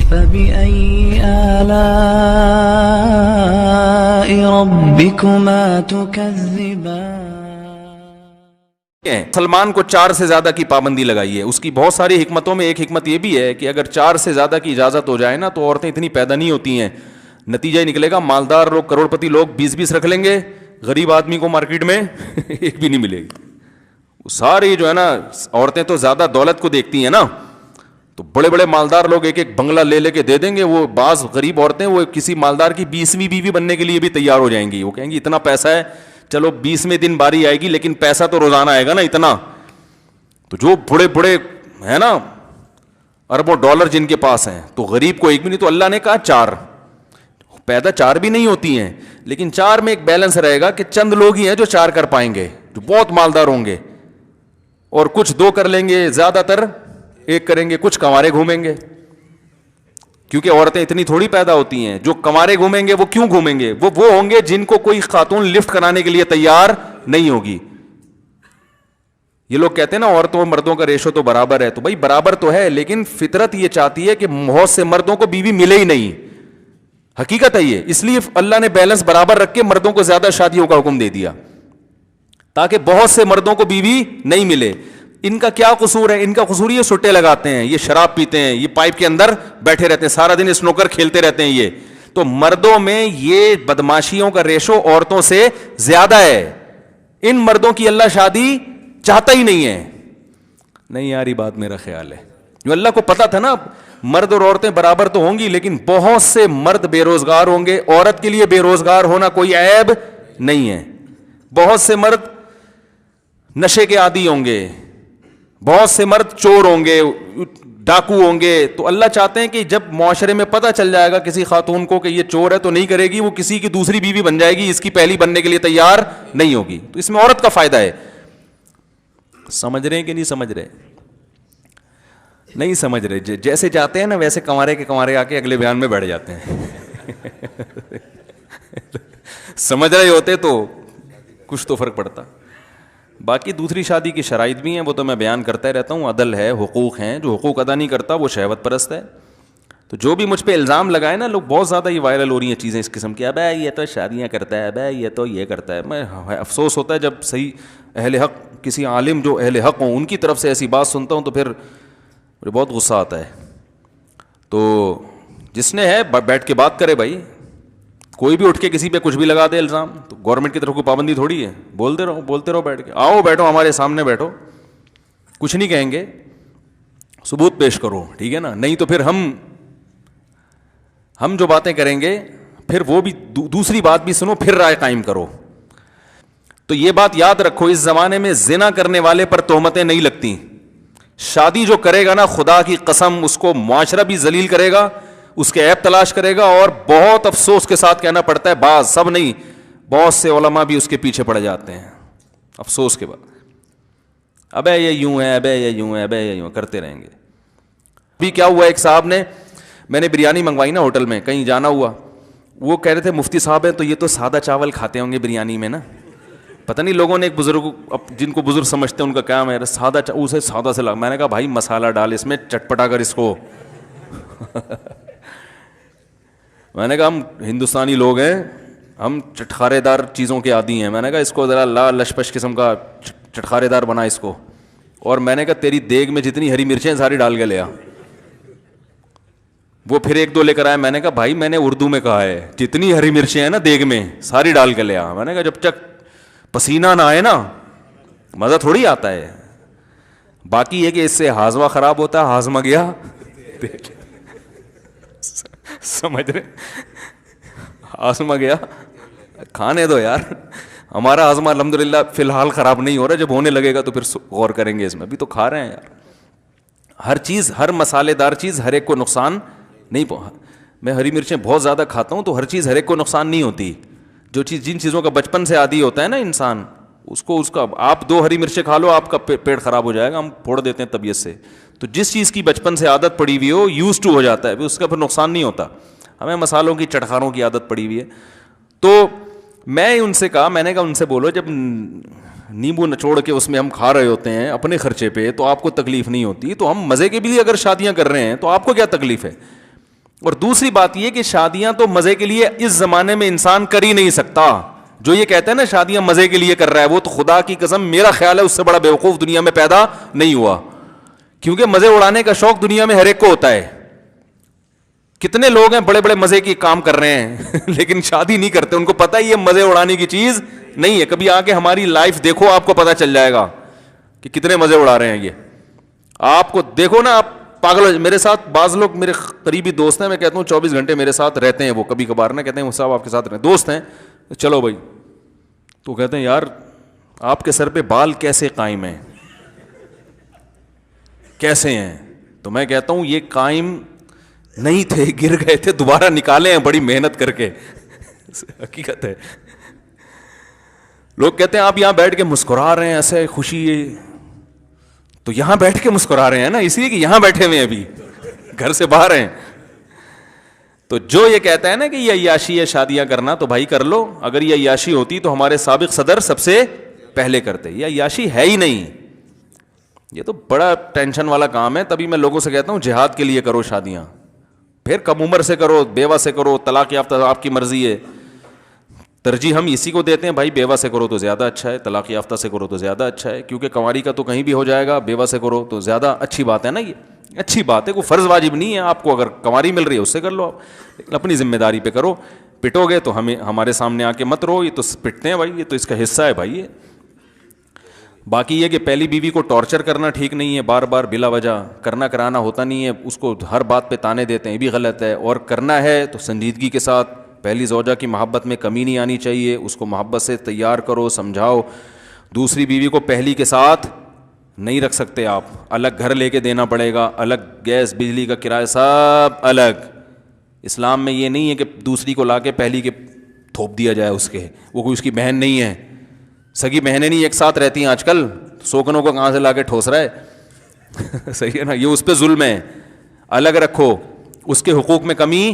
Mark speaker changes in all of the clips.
Speaker 1: فبأي آلاء ربكما تكذبان.
Speaker 2: سلمان کو 4 سے زیادہ کی پابندی لگائی ہے. اس کی بہت ساری حکمتوں میں ایک حکمت یہ بھی ہے کہ اگر 4 سے زیادہ کی اجازت ہو جائے نا تو عورتیں اتنی پیدا نہیں ہوتی ہیں. نتیجہ یہ نکلے گا مالدار لوگ کروڑ پتی لوگ 20 رکھ لیں گے, غریب آدمی کو مارکیٹ میں ایک بھی نہیں ملے گی. ساری جو ہے نا عورتیں تو زیادہ دولت کو دیکھتی ہیں نا, تو بڑے بڑے مالدار لوگ ایک ایک بنگلہ لے کے دے دیں گے. وہ بعض غریب عورتیں وہ کسی مالدار کی 20ویں بیوی بننے کے لیے بھی تیار ہو جائیں گی. وہ کہیں گی اتنا پیسہ ہے, چلو 20ویں دن باری آئے گی لیکن پیسہ تو روزانہ آئے گا نا اتنا. تو جو بڑے بڑے ہیں نا اربوں ڈالر جن کے پاس ہیں, تو غریب کو ایک بھی نہیں. تو اللہ نے کہا 4 پیدا 4 بھی نہیں ہوتی ہیں, لیکن 4 میں ایک بیلنس رہے گا کہ چند لوگ ہی ہیں جو 4 کر پائیں گے, جو بہت مالدار ہوں گے, اور کچھ 2 کر لیں گے, زیادہ تر 1 کریں گے, کچھ کنوارے گھومیں گے. کیونکہ عورتیں اتنی تھوڑی پیدا ہوتی ہیں. جو کنوارے گھومیں گے وہ کیوں گھومیں گے؟ وہ ہوں گے جن کو کوئی خاتون لفٹ کرانے کے لیے تیار نہیں ہوگی. یہ لوگ کہتے ہیں نا عورتوں اور مردوں کا ریشو تو برابر ہے, تو بھائی برابر تو ہے, لیکن فطرت یہ چاہتی ہے کہ بہت سے مردوں کو بیوی ملے ہی نہیں. حقیقت ہے یہ, اس لیے اللہ نے بیلنس برابر رکھ کے مردوں کو زیادہ شادیوں کا حکم دے دیا تاکہ بہت سے مردوں کو بیوی نہیں ملے. ان کا کیا قصور ہے؟ ان کا قصور یہ سٹے لگاتے ہیں, یہ شراب پیتے ہیں, یہ پائپ کے اندر بیٹھے رہتے ہیں, سارا دن سنوکر کھیلتے رہتے ہیں. یہ تو مردوں میں یہ بدماشیوں کا ریشو عورتوں سے زیادہ ہے. ان مردوں کی اللہ شادی چاہتا ہی نہیں ہے. نہیں یار یہ بات میرا خیال ہے. جو اللہ کو پتا تھا نا مرد اور عورتیں برابر تو ہوں گی, لیکن بہت سے مرد بے روزگار ہوں گے. عورت کے لیے بے روزگار ہونا کوئی عیب نہیں ہے. بہت سے مرد نشے کے عادی ہوں گے, بہت سے مرد چور ہوں گے, ڈاکو ہوں گے. تو اللہ چاہتے ہیں کہ جب معاشرے میں پتہ چل جائے گا کسی خاتون کو کہ یہ چور ہے تو نہیں کرے گی, وہ کسی کی دوسری بیوی بن جائے گی, اس کی پہلی بننے کے لیے تیار نہیں ہوگی. تو اس میں عورت کا فائدہ ہے. سمجھ رہے ہیں کہ نہیں سمجھ رہے؟ نہیں سمجھ رہے. جیسے جاتے ہیں نا ویسے کنوارے کے کنوارے آ کے اگلے بیان میں بیٹھ جاتے ہیں. سمجھ رہے ہوتے تو کچھ تو فرق پڑتا. باقی دوسری شادی کی شرائط بھی ہیں, وہ تو میں بیان کرتا ہی رہتا ہوں. عدل ہے, حقوق ہیں. جو حقوق ادا نہیں کرتا وہ شہوت پرست ہے. تو جو بھی مجھ پہ الزام لگائے نا لوگ, بہت زیادہ یہ وائرل ہو رہی ہیں چیزیں اس قسم کی, ابے یہ تو شادیاں کرتا ہے, ابے یہ تو یہ کرتا ہے. میں افسوس ہوتا ہے جب صحیح اہل حق, کسی عالم جو اہل حق ہوں ان کی طرف سے ایسی بات سنتا ہوں تو پھر مجھے بہت غصہ آتا ہے. تو جس نے ہے بیٹھ کے بات کرے بھائی. کوئی بھی اٹھ کے کسی پہ کچھ بھی لگا دے الزام, تو گورنمنٹ کی طرف کوئی پابندی تھوڑی ہے. بولتے رہو بیٹھ کے, آؤ بیٹھو ہمارے سامنے بیٹھو, کچھ نہیں کہیں گے, ثبوت پیش کرو, ٹھیک ہے نا. نہیں تو پھر ہم جو باتیں کریں گے پھر وہ بھی دوسری بات بھی سنو, پھر رائے قائم کرو. تو یہ بات یاد رکھو, اس زمانے میں زنا کرنے والے پر تہمتیں نہیں لگتی. شادی جو کرے گا نا خدا کی قسم اس کو معاشرہ بھی ذلیل کرے گا, اس کے عیب تلاش کرے گا. اور بہت افسوس کے ساتھ کہنا پڑتا ہے, بعض, سب نہیں, بہت سے علماء بھی اس کے پیچھے پڑ جاتے ہیں افسوس کے بعد. ابے یہ یوں ہے, ابے یہ یوں ہے, ابے یہ یوں کرتے رہیں گے. بھی کیا ہوا, ایک صاحب نے, میں نے بریانی منگوائی نا ہوٹل میں, کہیں جانا ہوا, وہ کہہ رہے تھے مفتی صاحب ہیں تو یہ تو سادہ چاول کھاتے ہوں گے بریانی میں نا. پتہ نہیں لوگوں نے ایک بزرگ, جن کو بزرگ سمجھتے ہیں ان کا کیا ہے, سادہ اسے سادہ سے لگا. میں نے کہا بھائی مسالہ ڈال اس میں, چٹپٹا کر اس کو. میں نے کہا ہم ہندوستانی لوگ ہیں, ہم چٹخارے دار چیزوں کے عادی ہیں. میں نے کہا اس کو ذرا لا لشپش قسم کا چٹخارے دار بنا اس کو. اور میں نے کہا تیری دیگ میں جتنی ہری مرچیں ساری ڈال کے لے آ. وہ پھر 1-2 لے کر آیا. میں نے کہا بھائی میں نے اردو میں کہا ہے جتنی ہری مرچیں ہیں نا دیگ میں ساری ڈال کے لے آ. میں نے کہا جب تک پسینہ نہ آئے نا مزہ تھوڑی آتا ہے. باقی یہ کہ اس سے ہاضمہ خراب ہوتا ہے, ہاضمہ گیا سمجھ رہے, ہاضمہ گیا. کھانے دو یار, ہمارا ہاضمہ الحمدللہ فی الحال خراب نہیں ہو رہا, جب ہونے لگے گا تو پھر غور کریں گے اس میں. ابھی تو کھا رہے ہیں یار. ہر چیز, ہر مسالے دار چیز ہر ایک کو نقصان نہیں میں ہری مرچیں بہت زیادہ کھاتا ہوں تو ہر چیز ہر ایک کو نقصان نہیں ہوتی. جو چیز, جن چیزوں کا بچپن سے عادی ہوتا ہے نا انسان, اس کا آپ 2 ہری مرچیں کھا لو آپ کا پیٹ خراب ہو جائے گا, ہم پھوڑ دیتے ہیں طبیعت سے. تو جس چیز کی بچپن سے عادت پڑی ہوئی ہو, یوز ٹو ہو جاتا ہے, اس کا پھر نقصان نہیں ہوتا. ہمیں مسالوں کی, چٹخاروں کی عادت پڑی ہوئی ہے. تو میں ان سے کہا, میں نے کہا ان سے بولو جب نیمبو نچوڑ کے اس میں ہم کھا رہے ہوتے ہیں اپنے خرچے پہ تو آپ کو تکلیف نہیں ہوتی, تو ہم مزے کے بھی لیے اگر شادیاں کر رہے ہیں تو آپ کو کیا تکلیف ہے. اور دوسری بات یہ کہ شادیاں تو مزے کے لیے اس زمانے میں انسان کر ہی نہیں سکتا. جو یہ کہتا ہے نا شادیاں مزے کے لیے کر رہا ہے, وہ تو خدا کی قسم میرا خیال ہے اس سے بڑا بیوقوف دنیا میں پیدا نہیں ہوا. کیونکہ مزے اڑانے کا شوق دنیا میں ہر ایک کو ہوتا ہے. کتنے لوگ ہیں بڑے بڑے مزے کی کام کر رہے ہیں لیکن شادی نہیں کرتے, ان کو پتہ ہے یہ مزے اڑانے کی چیز نہیں ہے. کبھی آ کے ہماری لائف دیکھو, آپ کو پتہ چل جائے گا کہ کتنے مزے اڑا رہے ہیں یہ. آپ کو دیکھو نا, آپ پاگل. میرے ساتھ بعض لوگ میرے قریبی دوست ہیں, میں کہتا ہوں 24 گھنٹے میرے ساتھ رہتے ہیں, وہ کبھی کبھار نہ کہتے ہیں صاحب آپ کے ساتھ رہتے, دوست ہیں, چلو بھائی. تو کہتے ہیں یار آپ کے سر پہ بال کیسے قائم ہیں, کیسے ہیں؟ تو میں کہتا ہوں یہ قائم نہیں تھے, گر گئے تھے, دوبارہ نکالے ہیں بڑی محنت کر کے. حقیقت ہے. لوگ کہتے ہیں آپ یہاں بیٹھ کے مسکرا رہے ہیں ایسے خوشی ہے, تو یہاں بیٹھ کے مسکرا رہے ہیں نا اس لیے کہ یہاں بیٹھے ہوئے ہیں, ابھی گھر سے باہر ہیں. تو جو یہ کہتا ہے نا کہ یہ عیاشی ہے شادیاں کرنا, تو بھائی کر لو. اگر یہ عیاشی ہوتی تو ہمارے سابق صدر سب سے پہلے کرتے. یہ عیاشی ہے ہی نہیں, یہ تو بڑا ٹینشن والا کام ہے. تبھی میں لوگوں سے کہتا ہوں جہاد کے لیے کرو شادیاں, پھر کم عمر سے کرو, بیوہ سے کرو, طلاق یافتہ آپ کی مرضی ہے. ترجیح ہم اسی کو دیتے ہیں بھائی, بیوہ سے کرو تو زیادہ اچھا ہے, طلاق یافتہ سے کرو تو زیادہ اچھا ہے, کیونکہ کنواری کا تو کہیں بھی ہو جائے گا, بیوہ سے کرو تو زیادہ اچھی بات ہے نا. یہ اچھی بات ہے, کوئی فرض واجب نہیں ہے آپ کو, اگر کنواری مل رہی ہے اس سے کر لو آپ, لیکن اپنی ذمہ داری پہ کرو. پٹو گے تو ہمارے سامنے آ کے مت رو, یہ تو پٹتے ہیں بھائی, یہ تو اس کا حصہ ہے بھائی. یہ باقی یہ کہ پہلی بیوی کو ٹارچر کرنا ٹھیک نہیں ہے, بار بار بلا وجہ کرنا کرانا ہوتا نہیں ہے, اس کو ہر بات پہ تانے دیتے ہیں, یہ بھی غلط ہے. اور کرنا ہے تو سنجیدگی کے ساتھ, پہلی زوجہ کی محبت میں کمی نہیں آنی چاہیے, اس کو محبت سے تیار کرو, سمجھاؤ. دوسری بیوی کو پہلی کے ساتھ نہیں رکھ سکتے آپ, الگ گھر لے کے دینا پڑے گا, الگ گیس بجلی کا کرایہ سب الگ. اسلام میں یہ نہیں ہے کہ دوسری کو لا کے پہلی کے تھوپ دیا جائے اس کے, وہ کوئی اس کی بہن نہیں ہے, سگی بہنیں نہیں ایک ساتھ رہتی ہیں آج کل, سوکنوں کو کہاں سے لا کے ٹھوس رہا ہے صحیح ہے نا, یہ اس پہ ظلم ہے. الگ رکھو, اس کے حقوق میں کمی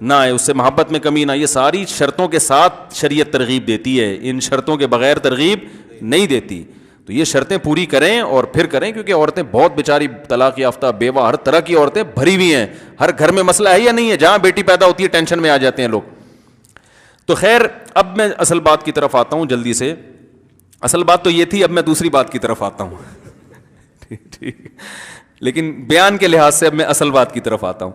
Speaker 2: نہ آئے, اس سے محبت میں کمی نہ. یہ ساری شرطوں کے ساتھ شریعت ترغیب دیتی ہے, ان شرطوں کے بغیر ترغیب نہیں دیتی. تو یہ شرطیں پوری کریں اور پھر کریں, کیونکہ عورتیں بہت بیچاری طلاق یافتہ, بیوہ, ہر طرح کی عورتیں بھری ہوئی ہیں. ہر گھر میں مسئلہ ہے یا نہیں ہے, جہاں بیٹی پیدا ہوتی ہے ٹینشن میں آ جاتے ہیں لوگ. تو خیر, اب میں اصل بات کی طرف آتا ہوں جلدی سے. اصل بات تو یہ تھی, اب میں دوسری بات کی طرف آتا ہوں ٹھیک, لیکن بیان کے لحاظ سے اب میں اصل بات کی طرف آتا ہوں.